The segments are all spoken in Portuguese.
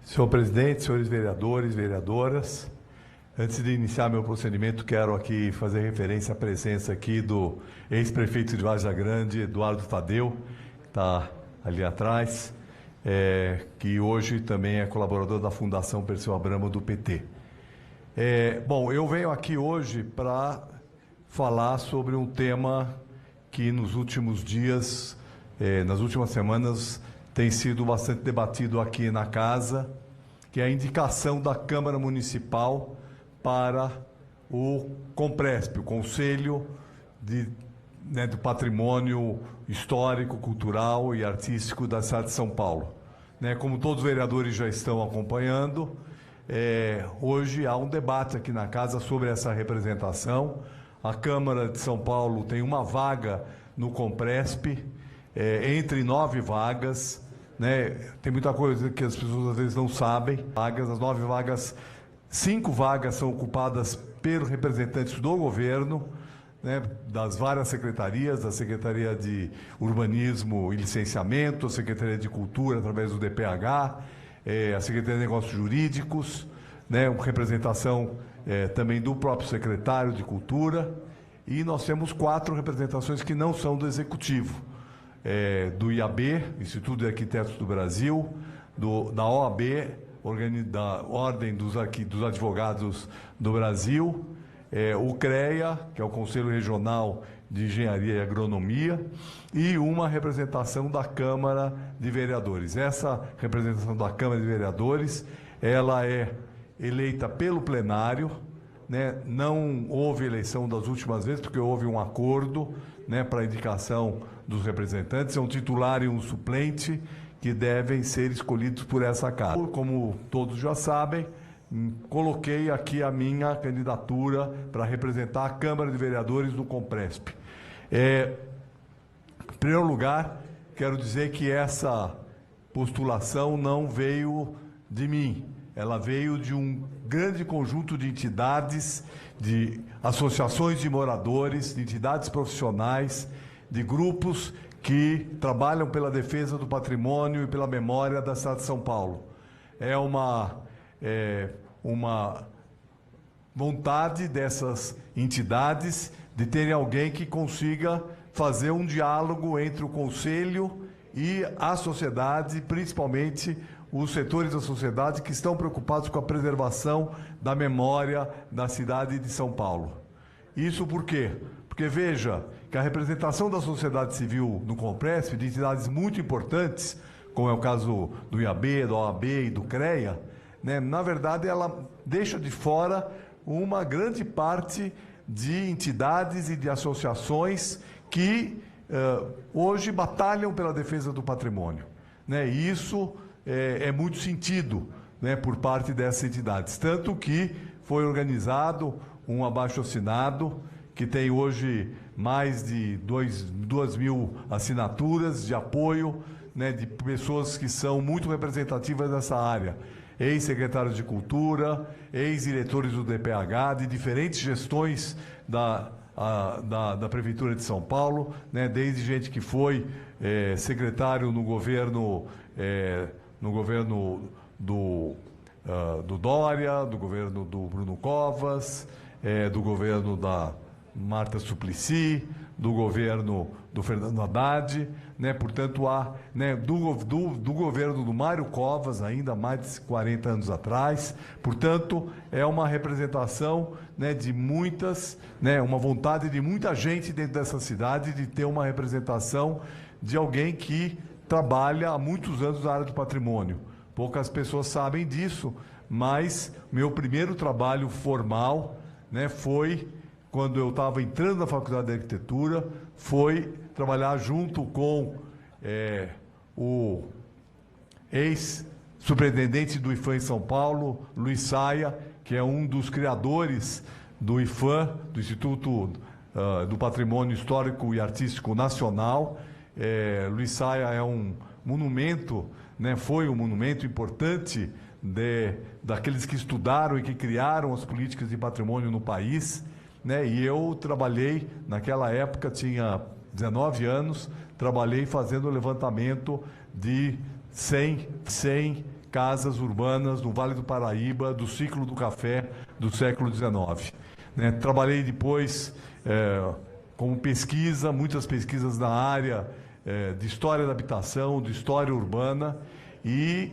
Senhor presidente, senhores vereadores, vereadoras, antes de iniciar meu procedimento, quero aqui fazer referência à presença aqui do ex-prefeito de Várzea Grande, Eduardo Tadeu, que está ali atrás, que hoje também é colaborador da Fundação Perseu Abramo do PT. Bom, eu venho aqui hoje para falar sobre um tema que nos últimos dias, nas últimas semanas, tem sido bastante debatido aqui na casa, que é a indicação da Câmara Municipal para o CONPRESP, o Conselho do Patrimônio Histórico, Cultural e Artístico da cidade de São Paulo. Como todos os vereadores já estão acompanhando, hoje há um debate aqui na casa sobre essa representação. A Câmara de São Paulo tem uma vaga no CONPRESP, entre 9 vagas. Tem muita coisa que as pessoas às vezes não sabem. As 9 vagas, 5 vagas são ocupadas pelos representantes do governo, das várias secretarias, da Secretaria de Urbanismo e Licenciamento, a Secretaria de Cultura através do DPH, a Secretaria de Negócios Jurídicos, uma representação também do próprio secretário de Cultura, e nós temos 4 representações que não são do Executivo. Do IAB, Instituto de Arquitetos do Brasil, da OAB, da Ordem dos Advogados do Brasil, o CREA, que é o Conselho Regional de Engenharia e Agronomia, e uma representação da Câmara de Vereadores. Essa representação da Câmara de Vereadores, ela é eleita pelo plenário, não houve eleição das últimas vezes, porque houve um acordo para a indicação dos representantes, é um titular e um suplente que devem ser escolhidos por essa casa. Como todos já sabem, coloquei aqui a minha candidatura para representar a Câmara de Vereadores do CONPRESP. Em primeiro lugar, quero dizer que essa postulação não veio de mim, ela veio de um grande conjunto de entidades, de associações de moradores, de entidades profissionais, de grupos que trabalham pela defesa do patrimônio e pela memória da cidade de São Paulo. É uma vontade dessas entidades de terem alguém que consiga fazer um diálogo entre o Conselho e a sociedade, principalmente os setores da sociedade que estão preocupados com a preservação da memória da cidade de São Paulo. Isso por quê? Porque veja que a representação da sociedade civil no CONPRESP, de entidades muito importantes, como é o caso do IAB, da OAB e do CREA, na verdade ela deixa de fora uma grande parte de entidades e de associações que hoje batalham pela defesa do patrimônio. E isso é muito sentido por parte dessas entidades. Tanto que foi organizado um abaixo-assinado que tem hoje mais de 2.000 assinaturas de apoio, de pessoas que são muito representativas dessa área. Ex-secretários de Cultura, ex-diretores do DPH, de diferentes gestões da Prefeitura de São Paulo, desde gente que foi secretário no governo do Dória, do governo do Bruno Covas, do governo da Marta Suplicy, do governo do Fernando Haddad, portanto, do governo do Mário Covas, ainda mais de 40 anos atrás. Portanto, é uma representação de muitas, uma vontade de muita gente dentro dessa cidade de ter uma representação de alguém que trabalha há muitos anos na área do patrimônio. Poucas pessoas sabem disso, mas meu primeiro trabalho formal foi quando eu estava entrando na Faculdade de Arquitetura, foi trabalhar junto com o ex-superintendente do IPHAN em São Paulo, Luiz Saia, que é um dos criadores do IPHAN, do Instituto do Patrimônio Histórico e Artístico Nacional. Luiz Saia é um monumento, foi um monumento importante daqueles que estudaram e que criaram as políticas de patrimônio no país. E eu trabalhei, naquela época, tinha 19 anos, trabalhei fazendo o levantamento de 100 casas urbanas no Vale do Paraíba, do ciclo do café do século XIX. Né? Trabalhei depois como pesquisa, muitas pesquisas na área de história da habitação, de história urbana, e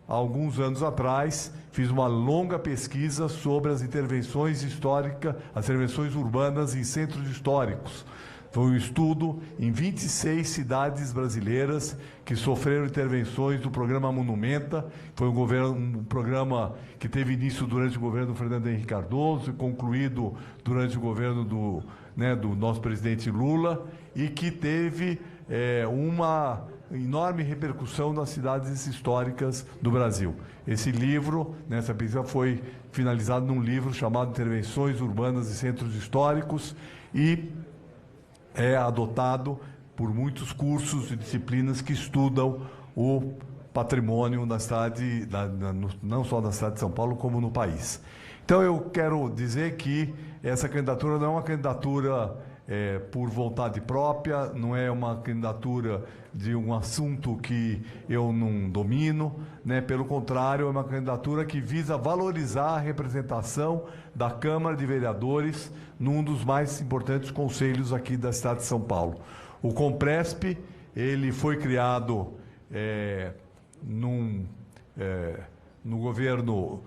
alguns anos atrás fiz uma longa pesquisa sobre as intervenções históricas, as intervenções urbanas em centros históricos. Foi um estudo em 26 cidades brasileiras que sofreram intervenções do programa Monumenta. Foi um programa que teve início durante o governo do Fernando Henrique Cardoso e concluído durante o governo do nosso presidente Lula, e que teve uma enorme repercussão nas cidades históricas do Brasil. Esse livro, essa pesquisa, foi finalizado num livro chamado Intervenções Urbanas e Centros Históricos, e é adotado por muitos cursos e disciplinas que estudam o patrimônio na cidade, não só na cidade de São Paulo, como no país. Então, eu quero dizer que essa candidatura não é uma candidatura por vontade própria, não é uma candidatura de um assunto que eu não domino, né? Pelo contrário, é uma candidatura que visa valorizar a representação da Câmara de Vereadores num dos mais importantes conselhos aqui da cidade de São Paulo. O Compresp, ele foi criado no governo,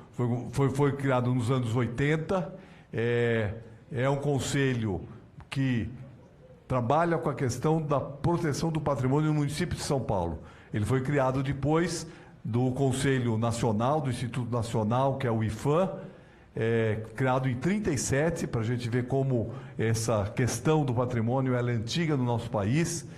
foi criado nos anos 80, é um conselho que trabalha com a questão da proteção do patrimônio no município de São Paulo. Ele foi criado depois do Conselho Nacional, do Instituto Nacional, que é o IPHAN, criado em 1937, para a gente ver como essa questão do patrimônio ela é antiga no nosso país,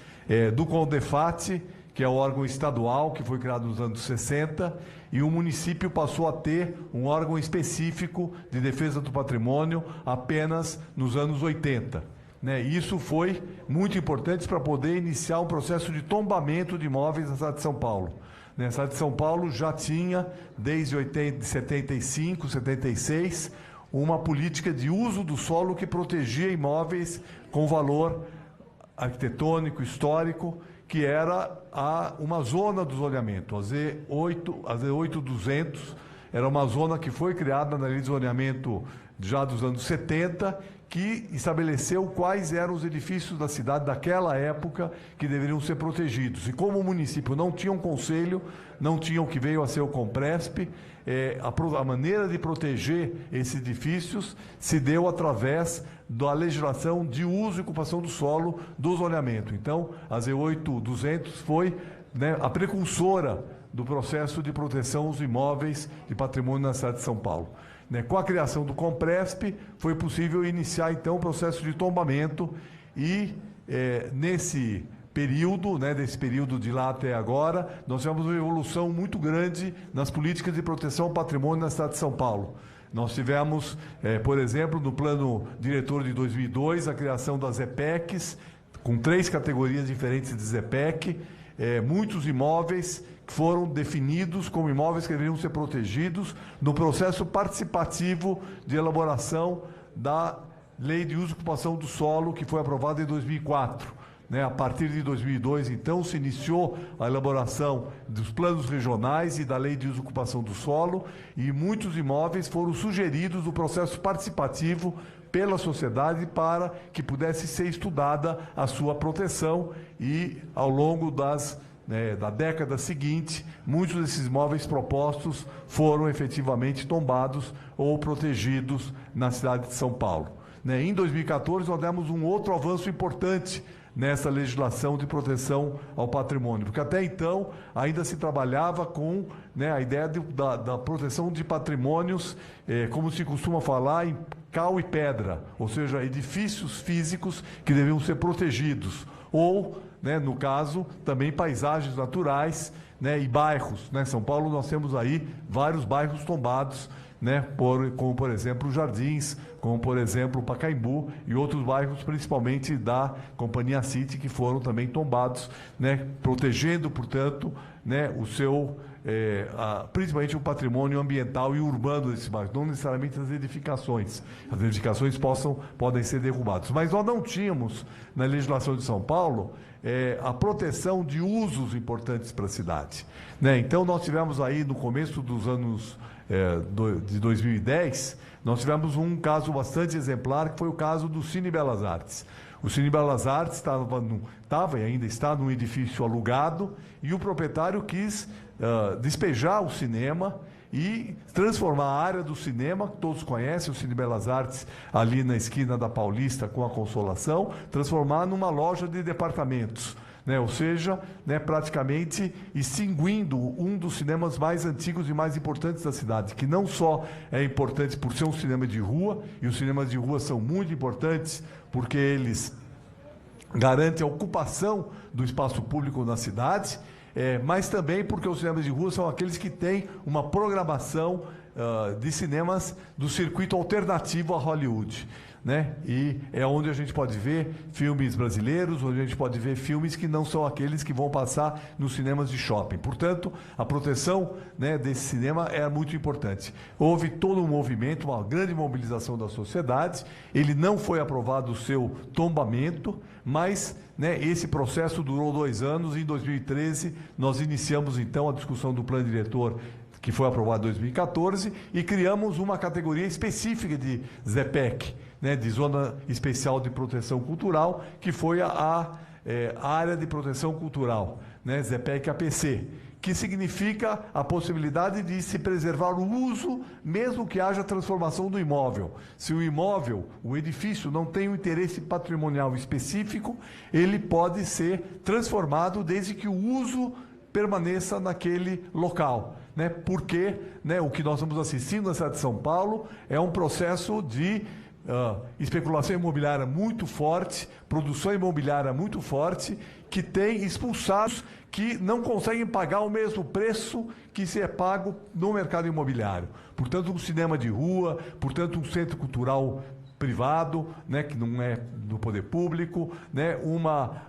do CONDEFAT, que é o órgão estadual, que foi criado nos anos 60, e o município passou a ter um órgão específico de defesa do patrimônio apenas nos anos 80. Isso foi muito importante para poder iniciar um processo de tombamento de imóveis na cidade de São Paulo. A cidade de São Paulo já tinha, desde 75, 76, uma política de uso do solo que protegia imóveis com valor arquitetônico, histórico, que era uma zona do zoneamento. A Z8-200 era uma zona que foi criada na lei de zoneamento já dos anos 70, que estabeleceu quais eram os edifícios da cidade daquela época que deveriam ser protegidos. E como o município não tinha um conselho, não tinha o que veio a ser o Compresp, a maneira de proteger esses edifícios se deu através da legislação de uso e ocupação do solo do zoneamento. Então, a Z8-200 foi a precursora do processo de proteção aos imóveis de patrimônio na cidade de São Paulo. Com a criação do Compresp, foi possível iniciar, então, o processo de tombamento e, nesse período, desse período de lá até agora, nós tivemos uma evolução muito grande nas políticas de proteção ao patrimônio na cidade de São Paulo. Nós tivemos, por exemplo, no plano diretor de 2002, a criação das EPECs, com 3 categorias diferentes de ZPEC, muitos imóveis foram definidos como imóveis que deveriam ser protegidos no processo participativo de elaboração da Lei de Uso e Ocupação do Solo, que foi aprovada em 2004. A partir de 2002, então, se iniciou a elaboração dos planos regionais e da Lei de Uso e Ocupação do Solo, e muitos imóveis foram sugeridos no processo participativo pela sociedade para que pudesse ser estudada a sua proteção, e ao longo da década seguinte, muitos desses imóveis propostos foram efetivamente tombados ou protegidos na cidade de São Paulo. Em 2014, nós demos um outro avanço importante nessa legislação de proteção ao patrimônio, porque até então ainda se trabalhava com a ideia da proteção de patrimônios, como se costuma falar, em cal e pedra, ou seja, edifícios físicos que deviam ser protegidos, ou, no caso, também paisagens naturais, e bairros. Em São Paulo nós temos aí vários bairros tombados, como, por exemplo, os Jardins, como, por exemplo, o Pacaembu e outros bairros, principalmente da Companhia City, que foram também tombados, protegendo, portanto, o seu principalmente o patrimônio ambiental e urbano desse bairro, não necessariamente as edificações. As edificações podem ser derrubadas. Mas nós não tínhamos, na legislação de São Paulo, a proteção de usos importantes para a cidade. Né? Então, nós tivemos aí, no começo dos anos de 2010, nós tivemos um caso bastante exemplar, que foi o caso do Cine Belas Artes. O Cine Belas Artes estava e ainda está num edifício alugado, e o proprietário quis despejar o cinema e transformar a área do cinema, que todos conhecem, o Cine Belas Artes, ali na esquina da Paulista com a Consolação, transformar numa loja de departamentos. Né? Ou seja, né, praticamente extinguindo um dos cinemas mais antigos e mais importantes da cidade, que não só é importante por ser um cinema de rua, e os cinemas de rua são muito importantes porque eles garantem a ocupação do espaço público na cidade, mas também porque os cinemas de rua são aqueles que têm uma programação de cinemas do circuito alternativo a Hollywood. Né? E é onde a gente pode ver filmes brasileiros, onde a gente pode ver filmes que não são aqueles que vão passar nos cinemas de shopping. Portanto, a proteção, né, desse cinema é muito importante. Houve todo um movimento, uma grande mobilização da sociedade. Ele não foi aprovado o seu tombamento, mas, né, esse processo durou 2 anos. Em 2013, nós iniciamos então a discussão do plano diretor, que foi aprovado em 2014, e criamos uma categoria específica de ZPEC, né, de Zona Especial de Proteção Cultural, que foi a Área de Proteção Cultural, né, ZPEC-APC, que significa a possibilidade de se preservar o uso, mesmo que haja transformação do imóvel. Se o imóvel, o edifício, não tem um interesse patrimonial específico, ele pode ser transformado desde que o uso permaneça naquele local. Né? Porque, né, o que nós estamos assistindo na cidade de São Paulo é um processo de especulação imobiliária muito forte, produção imobiliária muito forte, que tem expulsados que não conseguem pagar o mesmo preço que se é pago no mercado imobiliário. Portanto, um cinema de rua, portanto, um centro cultural privado, né, que não é do poder público, né,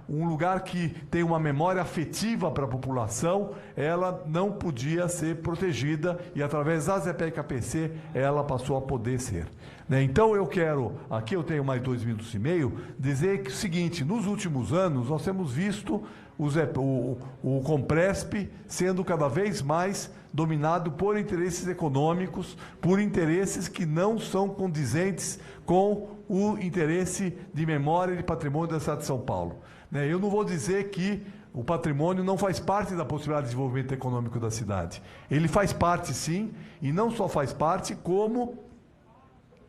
um lugar que tem uma memória afetiva para a população, ela não podia ser protegida, e através da ZPEC-APC ela passou a poder ser. Né? Então eu quero, aqui eu tenho mais 2 minutos e meio, dizer que o seguinte: nos últimos anos nós temos visto o Compresp sendo cada vez mais dominado por interesses econômicos, por interesses que não são condizentes com o interesse de memória e de patrimônio da cidade de São Paulo. Eu não vou dizer que o patrimônio não faz parte da possibilidade de desenvolvimento econômico da cidade. Ele faz parte, sim, e não só faz parte, como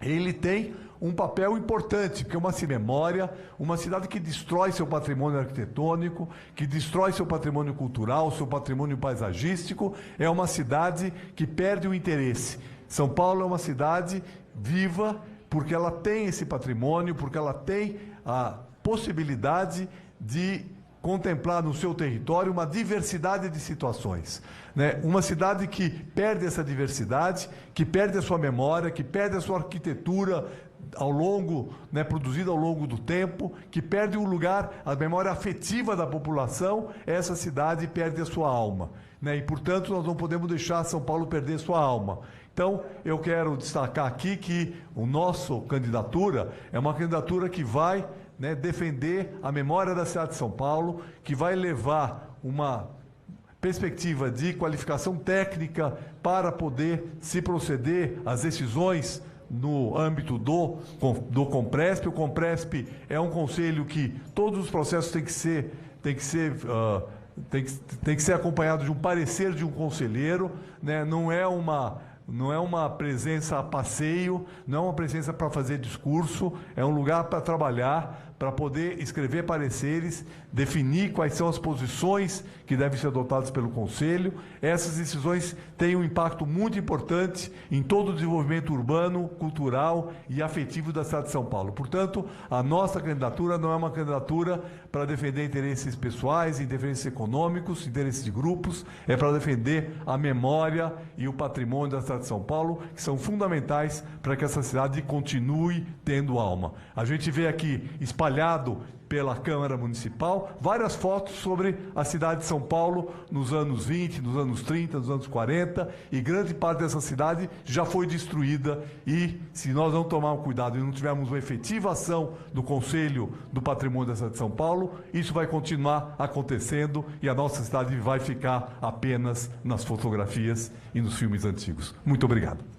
ele tem um papel importante, porque uma memória, uma cidade que destrói seu patrimônio arquitetônico, que destrói seu patrimônio cultural, seu patrimônio paisagístico, é uma cidade que perde o interesse. São Paulo é uma cidade viva, porque ela tem esse patrimônio, porque ela tem a possibilidade de contemplar no seu território uma diversidade de situações. Né? Uma cidade que perde essa diversidade, que perde a sua memória, que perde a sua arquitetura ao longo, né, produzida ao longo do tempo, que perde o lugar, a memória afetiva da população, essa cidade perde a sua alma. Né? E, portanto, nós não podemos deixar São Paulo perder sua alma. Então, eu quero destacar aqui que a nossa candidatura é uma candidatura que vai, né, defender a memória da cidade de São Paulo, que vai levar uma perspectiva de qualificação técnica para poder se proceder às decisões no âmbito do Compresp. O Compresp é um conselho que todos os processos têm que ser acompanhados de um parecer de um conselheiro, né? Não é uma presença a passeio, não é uma presença para fazer discurso, é um lugar para trabalhar, para poder escrever pareceres, definir quais são as posições que devem ser adotadas pelo Conselho. Essas decisões têm um impacto muito importante em todo o desenvolvimento urbano, cultural e afetivo da cidade de São Paulo. Portanto, a nossa candidatura não é uma candidatura para defender interesses pessoais, interesses econômicos, interesses de grupos, é para defender a memória e o patrimônio da cidade de São Paulo, que são fundamentais para que essa cidade continue tendo alma. A gente vê aqui espalhado trabalhado pela Câmara Municipal, várias fotos sobre a cidade de São Paulo nos anos 20, nos anos 30, nos anos 40, e grande parte dessa cidade já foi destruída, e se nós não tomarmos cuidado e não tivermos uma efetiva ação do Conselho do Patrimônio da cidade de São Paulo, isso vai continuar acontecendo e a nossa cidade vai ficar apenas nas fotografias e nos filmes antigos. Muito obrigado.